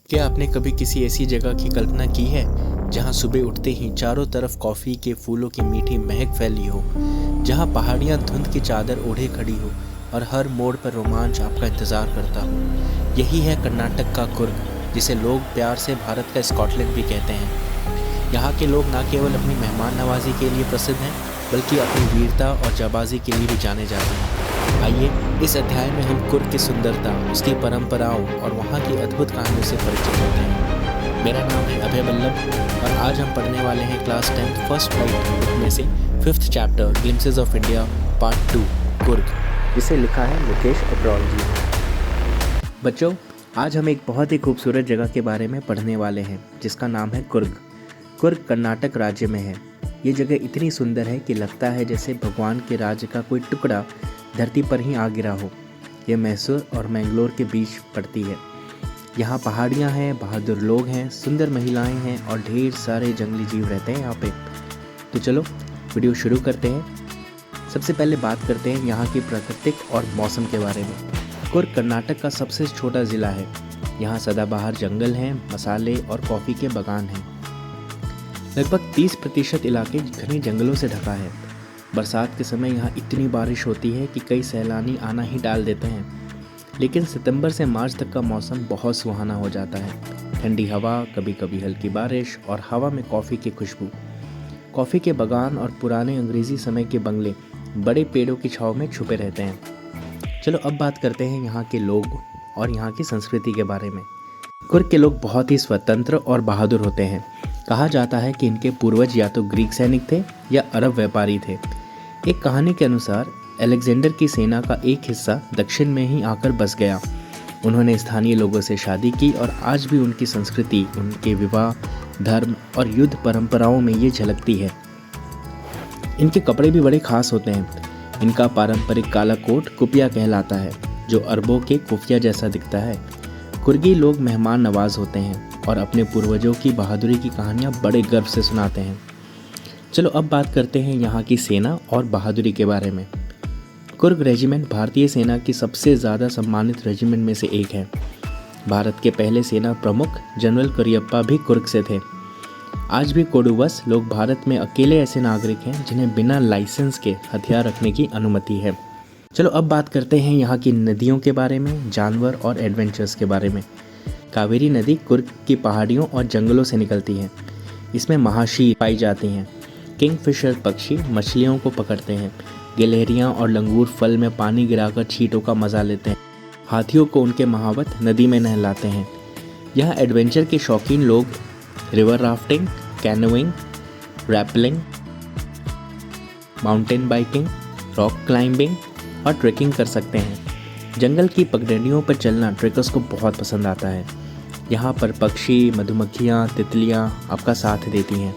क्या आपने कभी किसी ऐसी जगह की कल्पना की है जहां सुबह उठते ही चारों तरफ कॉफ़ी के फूलों की मीठी महक फैली हो, जहां पहाड़ियां धुंध की चादर ओढ़े खड़ी हो और हर मोड़ पर रोमांच आपका इंतज़ार करता हो। यही है कर्नाटक का कुर्ग, जिसे लोग प्यार से भारत का स्कॉटलैंड भी कहते हैं। यहाँ के लोग न केवल अपनी मेहमान नवाजी के लिए प्रसिद्ध हैं, बल्कि अपनी वीरता और जाबाजी के लिए भी जाने जाते हैं। आइए इस अध्याय में हम कुर्ग की सुंदरता, उसकी परंपराओं और वहाँ की अद्भुत कहानियों से परिचित होते हैं। मेरा नाम है अभय बल्लभ और आज हम पढ़ने वाले हैं क्लास 10 फर्स्ट फ्लाइट बुक में से 5th chapter glimpses of India part 2 Coorg, जिसे लिखा है मुकेश अब्रॉल जी। बच्चों, आज हम एक बहुत ही खूबसूरत जगह के बारे में पढ़ने वाले हैं जिसका नाम है कुर्ग। कुर्ग कर्नाटक राज्य में है। ये जगह इतनी सुंदर है कि लगता है जैसे भगवान के राज्य का कोई टुकड़ा धरती पर ही आ गिरा हो। ये मैसूर और मैंगलोर के बीच पड़ती है। यहाँ पहाड़ियाँ हैं, बहादुर लोग हैं, सुंदर महिलाएं हैं और ढेर सारे जंगली जीव रहते हैं यहाँ पे। तो चलो वीडियो शुरू करते हैं। सबसे पहले बात करते हैं यहाँ की प्राकृतिक और मौसम के बारे में। कुर्ग कर्नाटक का सबसे छोटा ज़िला है। यहाँ सदाबहार जंगल हैं, मसाले और कॉफ़ी के बागान हैं। लगभग 30% इलाके घने जंगलों से ढका है। बरसात के समय यहाँ इतनी बारिश होती है कि कई सैलानी आना ही टाल देते हैं, लेकिन सितंबर से मार्च तक का मौसम बहुत सुहाना हो जाता है। ठंडी हवा, कभी कभी हल्की बारिश और हवा में कॉफ़ी की खुशबू। कॉफ़ी के बागान और पुराने अंग्रेज़ी समय के बंगले बड़े पेड़ों की छाँव में छुपे रहते हैं। चलो अब बात करते हैं यहाँ के लोग और यहाँ की संस्कृति के बारे में। कुर्ग के लोग बहुत ही स्वतंत्र और बहादुर होते हैं। कहा जाता है कि इनके पूर्वज या तो ग्रीक सैनिक थे या अरब व्यापारी थे। एक कहानी के अनुसार अलेक्जेंडर की सेना का एक हिस्सा दक्षिण में ही आकर बस गया। उन्होंने स्थानीय लोगों से शादी की और आज भी उनकी संस्कृति, उनके विवाह, धर्म और युद्ध परंपराओं में ये झलकती है। इनके कपड़े भी बड़े खास होते हैं। इनका पारंपरिक काला कोट कुपिया कहलाता है, जो अरबों के कुफिया जैसा दिखता है। कुर्गी लोग मेहमान नवाज होते हैं और अपने पूर्वजों की बहादुरी की कहानियाँ बड़े गर्व से सुनाते हैं। चलो अब बात करते हैं यहाँ की सेना और बहादुरी के बारे में। कुर्ग रेजिमेंट भारतीय सेना की सबसे ज़्यादा सम्मानित रेजिमेंट में से एक है। भारत के पहले सेना प्रमुख जनरल करियप्पा भी कुर्ग से थे। आज भी कोडुवस लोग भारत में अकेले ऐसे नागरिक हैं जिन्हें बिना लाइसेंस के हथियार रखने की अनुमति है। चलो अब बात करते हैं यहाँ की नदियों के बारे में, जानवर और एडवेंचर्स के बारे में। कावेरी नदी कुर्ग की पहाड़ियों और जंगलों से निकलती है। इसमें महाशीर पाई जाती हैं। किंगफिशर पक्षी मछलियों को पकड़ते हैं। गिलहरियाँ और लंगूर फल में पानी गिराकर छींटों का मज़ा लेते हैं। हाथियों को उनके महावत नदी में नहलाते हैं। यहाँ एडवेंचर के शौकीन लोग river rafting, canoeing, rappelling, mountain biking, rock climbing और ट्रेकिंग कर सकते हैं। जंगल की पगडंडियों पर चलना ट्रेकर्स को बहुत पसंद आता है। यहाँ पर पक्षी, मधुमक्खियाँ, तितलियाँ आपका साथ देती हैं।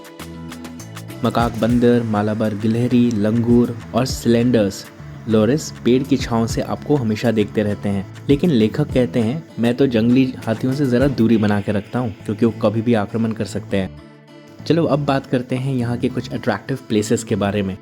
मकाक बंदर, मालाबार गिलहरी, लंगूर और सिलेंडर्स लोरिस पेड़ की छांव से आपको हमेशा देखते रहते हैं। लेकिन लेखक कहते हैं, मैं तो जंगली हाथियों से ज़रा दूरी बना के रखता हूँ क्योंकि वो कभी भी आक्रमण कर सकते हैं। चलो अब बात करते हैं यहाँ के कुछ अट्रैक्टिव प्लेसेस के बारे में।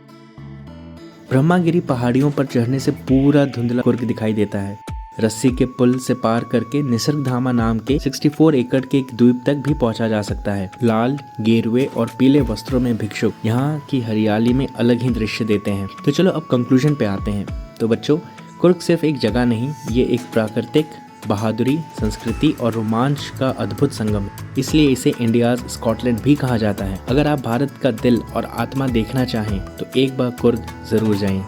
ब्रह्मागिरी पहाड़ियों पर चढ़ने से पूरा धुंधला कुर्ग दिखाई देता है। रस्सी के पुल से पार करके निसर्गधामा नाम के 64 एकड़ के एक द्वीप तक भी पहुंचा जा सकता है। लाल, गेरुए और पीले वस्त्रों में भिक्षुक यहाँ की हरियाली में अलग ही दृश्य देते हैं। तो चलो अब कंक्लूजन पे आते हैं। तो बच्चों, कुर्ग सिर्फ एक जगह नहीं, ये एक प्राकृतिक, बहादुरी, संस्कृति और रोमांच का अद्भुत संगम है। इसलिए इसे इंडियाज स्कॉटलैंड भी कहा जाता है। अगर आप भारत का दिल और आत्मा देखना चाहें तो एक बार कुर्ग जरूर जाएं।